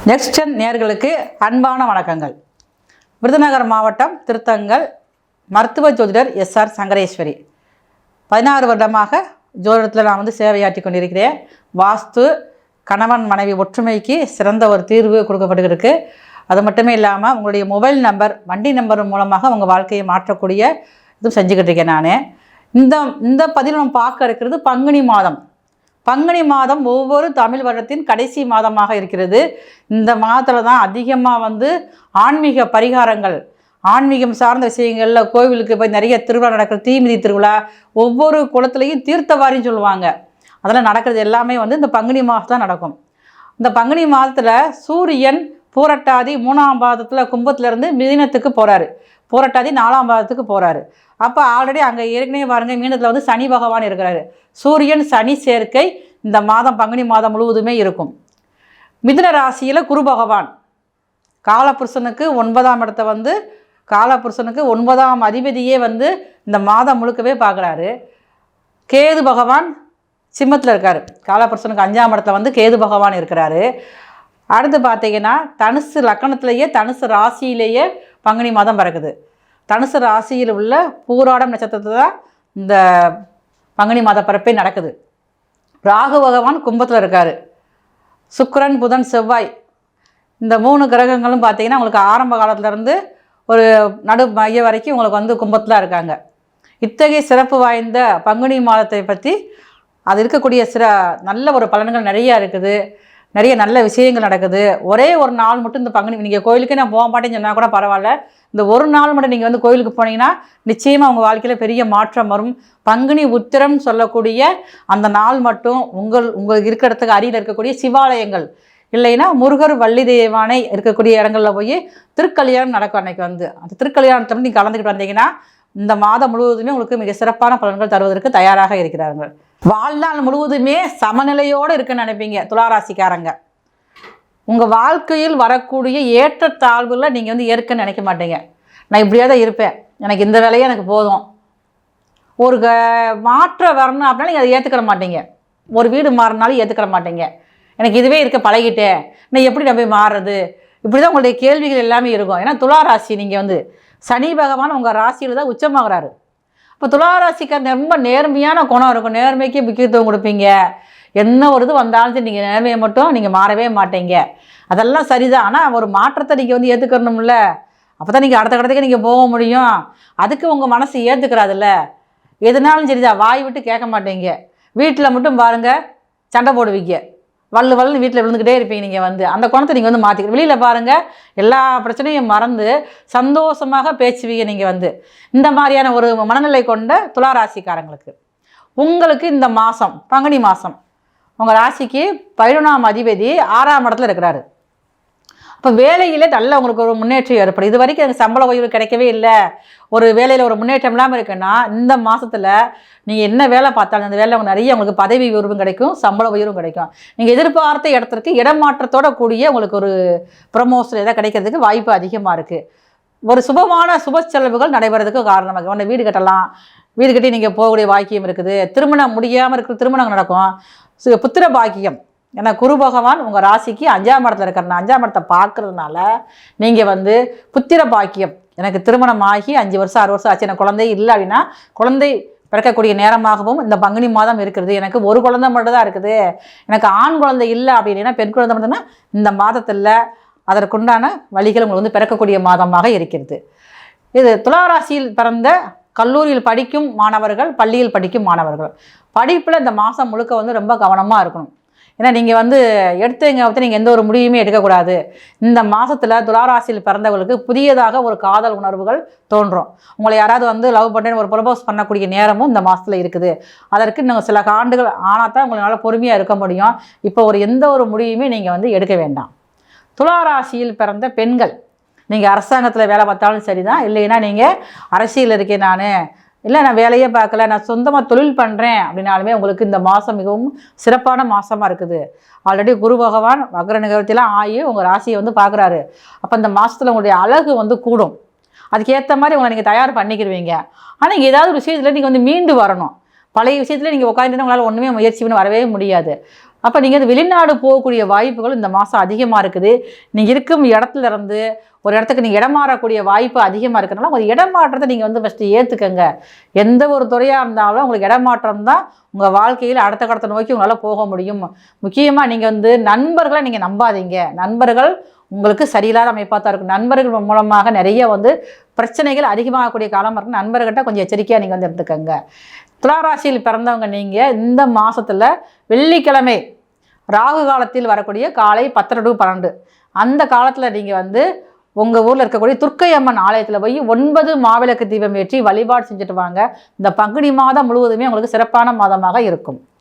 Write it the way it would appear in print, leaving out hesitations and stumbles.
நெக்ஸ்டன் நேயர்களுக்கு அன்பான வணக்கங்கள். விருதுநகர் மாவட்டம் திருத்தங்கல் மருத்துவ ஜோதிடர் எஸ்ஆர் சங்கரேஸ்வரி. 16 வருடமாக ஜோதிடத்தில் நான் சேவையாற்றி கொண்டிருக்கிறேன். வாஸ்து, கணவன் மனைவி ஒற்றுமைக்கு சிறந்த ஒரு தீர்வு கொடுக்கப்பட்டுருக்கு. அது மட்டுமே இல்லாமல் உங்களுடைய மொபைல் நம்பர், வண்டி நம்பர் மூலமாக உங்கள் வாழ்க்கையை மாற்றக்கூடிய இதுவும் செஞ்சுக்கிட்டு இருக்கேன். நான் இந்த பதிவில் நம்ம பார்க்க இருக்கிறது பங்குனி மாதம். பங்குனி மாதம் ஒவ்வொரு தமிழ் வருடத்தின் கடைசி மாதமாக இருக்கிறது. இந்த மாதத்தில் தான் அதிகமாக ஆன்மீக பரிகாரங்கள், ஆன்மீகம் சார்ந்த விஷயங்களில் கோவிலுக்கு போய் நிறைய திருவிழா நடக்கிற, தீமிதி திருவிழா, ஒவ்வொரு குளத்துலையும் தீர்த்தவாரின்னு சொல்லுவாங்க. அதெல்லாம் நடக்கிறது எல்லாமே இந்த பங்குனி மாதம் தான் நடக்கும். இந்த பங்குனி மாதத்தில் சூரியன் பூரட்டாதி 3ஆம் பாதத்தில் கும்பத்திலேருந்து மீனத்துக்கு போகிறாரு, பூரட்டாதி 4ஆம் பாதத்துக்கு போகிறாரு. அப்போ ஆல்ரெடி அங்கே ஏற்கனவே பாருங்கள், மீனத்தில் சனி பகவான் இருக்கிறாரு. சூரியன் சனி சேர்க்கை இந்த மாதம் பங்குனி மாதம் முழுவதுமே இருக்கும். மிதுன ராசியில் குரு பகவான் காலபுருஷனுக்கு 9ஆம் இடத்தை காலபுருஷனுக்கு 9ஆம் அதிபதியே இந்த மாதம் முழுக்கவே பார்க்குறாரு. கேது பகவான் சிம்மத்தில் இருக்கார். காலபுருஷனுக்கு 5ஆம் இடத்துல கேது பகவான் இருக்கிறாரு. அடுத்து பார்த்தீங்கன்னா தனுசு லக்கணத்திலேயே, தனுசு ராசியிலேயே பங்குனி மாதம் பிறக்குது. தனுசு ராசியில் உள்ள பூராடம் நட்சத்திரத்தில் தான் இந்த பங்குனி மாத பிறப்பே நடக்குது. ராகு பகவான் கும்பத்தில் இருக்கார். சுக்கிரன், புதன், செவ்வாய் இந்த 3 கிரகங்களும் பார்த்தீங்கன்னா உங்களுக்கு ஆரம்ப காலத்திலேருந்து ஒரு நடு மைய வரைக்கும் உங்களுக்கு கும்பத்தில் இருக்காங்க. இத்தகைய சிறப்பு வாய்ந்த பங்குனி மாதத்தை பற்றி அது இருக்கக்கூடிய நல்ல ஒரு பலன்கள் நிறையா இருக்குது. நிறைய நல்ல விஷயங்கள் நடக்குது. ஒரே ஒரு நாள் மட்டும் இந்த பங்குனி, நீங்கள் கோயிலுக்கே நான் போக மாட்டேன்னு சொன்னால் கூட பரவாயில்ல, இந்த ஒரு நாள் மட்டும் நீங்கள் கோயிலுக்கு போனீங்கன்னா நிச்சயமாக உங்கள் வாழ்க்கையில் பெரிய மாற்றம் வரும். பங்குனி உத்திரம் சொல்லக்கூடிய அந்த நாள் மட்டும் உங்களுக்கு இருக்கிற இடத்துக்கு அருகில் இருக்கக்கூடிய சிவாலயங்கள், இல்லைன்னா முருகர், வள்ளி தேவானை இருக்கக்கூடிய இடங்களில் போய் திருக்கல்யாணம் நடக்கும். அன்றைக்கி அந்த திருக்கல்யாணத்தை நீங்கள் கலந்துக்கிட்டு வந்தீங்கன்னா இந்த மாதம் முழுவதுமே உங்களுக்கு மிக சிறப்பான பலன்கள் தருவதற்கு தயாராக இருக்கிறார்கள். வாழ்நாள் முழுவதுமே சமநிலையோடு இருக்குன்னு நினைப்பீங்க துளாராசிக்காரங்க. உங்கள் வாழ்க்கையில் வரக்கூடிய ஏற்றத்தாழ்வுகளை நீங்கள் ஏற்கன்னு நினைக்க மாட்டீங்க. நான் இப்படியே தான் இருப்பேன், எனக்கு இந்த வேலையே எனக்கு போதும். ஒரு மாற்றம் வரணும் அப்படின்னா நீங்கள் அதை ஏற்றுக்கிற மாட்டீங்க. ஒரு வீடு மாறினாலும் ஏற்றுக்கிற மாட்டீங்க. எனக்கு இதுவே இருக்க பழகிட்டேன், நான் எப்படி நான் போய் மாறுறது, இப்படி தான் உங்களுடைய கேள்விகள் எல்லாமே இருக்கும். ஏன்னா துளாராசி நீங்கள் சனி பகவான் உங்கள் ராசியில் தான் உச்சமாகறாரு. இப்போ துளாராசிக்கார் ரொம்ப நேர்மையான குணம் இருக்கும். நேர்மைக்கு முக்கியத்துவம் கொடுப்பீங்க. என்ன ஒரு இது வந்தாலும் சரி, நீங்கள் நேர்மையை மட்டும் நீங்கள் மாறவே மாட்டீங்க. அதெல்லாம் சரிதான். ஆனால் ஒரு மாற்றத்தை நீங்கள் ஏற்றுக்கணும்ல, அப்போ தான் நீங்கள் அடுத்த கடத்துக்கு நீங்கள் போக முடியும். அதுக்கு உங்கள் மனசு ஏற்றுக்கிறாதுல்ல. எதுனாலும் சரிதான், வாய் விட்டு கேட்க மாட்டீங்க. வீட்டில் மட்டும் பாருங்கள் சண்டை போடுவீங்க, வல்லுன்னு வீட்டில் விழுந்துக்கிட்டே இருப்பீங்க. நீங்கள் அந்த குணத்தை நீங்கள் மாற்றிக்க. வெளியில் பாருங்கள் எல்லா பிரச்சனையும் மறந்து சந்தோஷமாக பேசுவீங்க. நீங்கள் இந்த மாதிரியான ஒரு மனநிலை கொண்ட துளாராசிக்காரங்களுக்கு உங்களுக்கு இந்த மாதம் பங்குனி மாதம் உங்கள் ராசிக்கு 11ஆம் அதிபதி 6ஆம் இடத்துல இருக்கிறாரு. அப்போ வேலையிலே நல்ல உங்களுக்கு ஒரு முன்னேற்றம் ஏற்படும். இது வரைக்கும் எனக்கு சம்பள உயர்வு கிடைக்கவே இல்லை, ஒரு வேலையில் ஒரு முன்னேற்றம் இல்லாமல் இருக்குன்னா இந்த மாதத்தில் நீங்கள் என்ன வேலை பார்த்தாலும் அந்த வேலை நிறைய உங்களுக்கு பதவி உயர்வும் கிடைக்கும், சம்பள உயர்வும் கிடைக்கும். நீங்கள் எதிர்பார்த்த இடத்திற்கு இடமாற்றத்தோட கூடிய உங்களுக்கு ஒரு ப்ரமோஷன் எதாவது கிடைக்கிறதுக்கு வாய்ப்பு அதிகமாக இருக்குது. ஒரு சுப செலவுகள் நடைபெறதுக்கு காரணமாக உடனே வீடு கட்டலாம், வீடு கட்டி நீங்கள் போகக்கூடிய பாக்கியம் இருக்குது. திருமணம் முடியாமல் இருக்கிற திருமணம் நடக்கும். புத்திர பாக்கியம், ஏன்னா குரு பகவான் உங்கள் ராசிக்கு 5ஆம் இடத்துல இருக்கிற 5ஆம் இடத்தை பார்க்கறதுனால நீங்கள் புத்திர பாக்கியம், எனக்கு திருமணம் ஆகி 5 வருஷம் 6 வருஷம் ஆச்சு, எனக்கு குழந்தை இல்லை அப்படின்னா குழந்தை பிறக்கக்கூடிய நேரமாகவும் இந்த பங்குனி மாதம் இருக்கிறது. எனக்கு ஒரு குழந்தை மட்டும் தான் இருக்குது, எனக்கு ஆண் குழந்தை இல்லை அப்படின்னா பெண் குழந்தை மட்டும்தான் இந்த மாதத்தில் அதற்குண்டான வழிகள் உங்களுக்கு பிறக்கக்கூடிய மாதமாக இருக்கிறது. இது துளாராசியில் பிறந்த கல்லூரியில் படிக்கும் மாணவர்கள், பள்ளியில் படிக்கும் மாணவர்கள் படிப்பில் இந்த மாதம் முழுக்க ரொம்ப கவனமாக இருக்கணும். ஏன்னா நீங்கள் எடுத்தீங்க நீங்கள் எந்த ஒரு முடிவுமே எடுக்கக்கூடாது. இந்த மாதத்தில் துளாராசியில் பிறந்தவர்களுக்கு புதியதாக ஒரு காதல் உணர்வுகள் தோன்றும். உங்களை யாராவது லவ் பண்ணுறேன்னு ஒரு ப்ரொபோஸ் பண்ணக்கூடிய நேரமும் இந்த மாதத்தில் இருக்குது. அதற்கு நீங்கள் சில ஆண்டுகள் ஆனால் தான் உங்களால் பொறுமையாக இருக்க முடியும். இப்போ எந்த ஒரு முடிவுமே நீங்கள் எடுக்க வேண்டாம். துளாராசியில் பிறந்த பெண்கள், நீங்கள் அரசாங்கத்தில் வேலை பார்த்தாலும் சரி தான், இல்லைன்னா நீங்கள் அரசியல் இருக்கேன் நான், இல்லை நான் வேலையே பார்க்கல, நான் சொந்தமாக தொழில் பண்ணுறேன் அப்படின்னாலுமே உங்களுக்கு இந்த மாதம் மிகவும் சிறப்பான மாதமாக இருக்குது. ஆல்ரெடி குரு பகவான் வக்ர நிகழ்ச்சியெல்லாம் ஆகி உங்கள் ராசியை பார்க்குறாரு. அப்போ இந்த மாதத்தில் உங்களுடைய அழகு கூடும். அதுக்கேற்ற மாதிரி உங்களை நீங்கள் தயார் பண்ணிக்கிடுவீங்க. ஆனால் நீங்கள் ஏதாவது ஒரு விஷயத்தில் நீங்கள் மீண்டு வரணும். பழைய விஷயத்தில் நீங்கள் உட்காந்துட்டு உங்களால் ஒன்றுமே முயற்சி பண்ணி வரவே முடியாது. அப்போ நீங்கள் இது வெளிநாடு போகக்கூடிய வாய்ப்புகள் இந்த மாதம் அதிகமாக இருக்குது. நீங்கள் இருக்கும் இடத்துல இருந்து ஒரு இடத்துக்கு நீங்கள் இடம் மாறக்கூடிய வாய்ப்பு அதிகமாக இருக்கிறனால உங்கள் இடமாற்றத்தை நீங்கள் வந்து ஃபஸ்ட்டு ஏற்றுக்கங்க. எந்த ஒரு துறையாக இருந்தாலும் உங்களுக்கு இடமாற்றம் தான் உங்கள் வாழ்க்கையில் அடுத்த கடத்தை நோக்கி உங்களால் போக முடியும். முக்கியமாக நீங்கள் வந்து நண்பர்களை நீங்கள் நம்பாதீங்க. நண்பர்கள் உங்களுக்கு சரியில்லாத அமைப்பாக தான் இருக்கும். நண்பர்கள் மூலமாக நிறைய வந்து பிரச்சனைகள் அதிகமாகக்கூடிய காலமாக இருக்கும். நண்பர்கிட்ட கொஞ்சம் எச்சரிக்கையாக நீங்கள் வந்து எடுத்துக்கங்க. துளாராசியில் பிறந்தவங்க நீங்கள் இந்த மாதத்தில் வெள்ளிக்கிழமை ராகு காலத்தில் வரக்கூடிய காலை 10 to 12 அந்த காலத்தில் நீங்கள் வந்து உங்கள் ஊரில் இருக்கக்கூடிய துர்க்கை அம்மன் ஆலயத்தில் போய் 9 மாவிளக்கு தீபம் ஏற்றி வழிபாடு செஞ்சுட்டு வாங்க. இந்த பங்குனி மாதம் முழுவதுமே உங்களுக்கு சிறப்பான மாதமாக இருக்கும்.